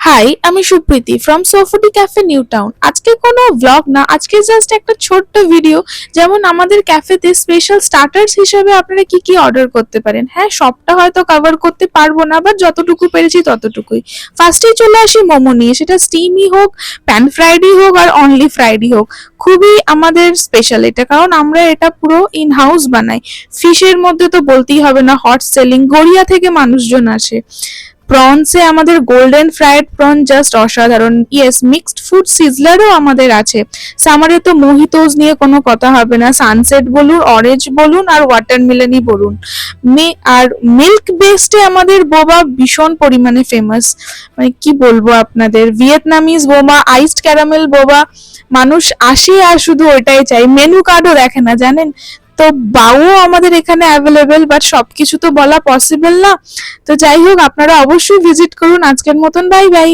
High, আমি Supriti from SoFoodie cafe New Town. আজকে কোনো ব্লগ না, আজকে জাস্ট একটা ছোট্ট ভিডিও। যেমন আমাদের ক্যাফেতে স্পেশাল স্টার্টার্স হিসেবে আপনারা কি কি অর্ডার করতে পারেন। হ্যাঁ, সবটা হয়তো কভার করতে পারবো না, বাট যতটুকু পেরেছি ততটুকুই। ফার্স্টেই চলে আসি মোমো নিয়ে, সেটা স্টিমই হোক, প্যান ফ্রাইডই হোক আর অনলি ফ্রাইডই হোক। খুবই আমাদের স্পেশাল এটা, কারণ আমরা এটা পুরো ইন হাউস বানাই। ফিশের মধ্যে তো বলতেই হবে না, হট সেলিং, গড়িয়া থেকে মানুষজন আসে। প্রনসে আমাদের গোল্ডেন ফ্রাইড প্রন জাস্ট অসাধারণ। ইয়েস, মিক্সড ফুড সিজলারও আমাদের আছে। সামারে তো মোহিতোজ নিয়ে কোনো কথা হবে না, সানসেট বলুন, অরেঞ্জ বলুন আর ওয়াটারমেলনই বলুন। আর মিল্ক বেসডে আমাদের বোবা ভীষণ পরিমাণে ফেমাস। মানে কি বলবো আপনাদের, ভিয়েতনামিজ বোবা, আইসড ক্যারামেল বোবা, মানুষ আসে আর শুধু ওইটাই চাই, মেনু কার্ডও দেখে না, জানেন তো। বাউ আমাদের এখানে অ্যাভেলেবেল, বাট সবকিছু তো বলা পসিবল না। তো যাই হোক, আপনারা অবশ্যই ভিজিট করুন। আজকের মতন বাই বাই।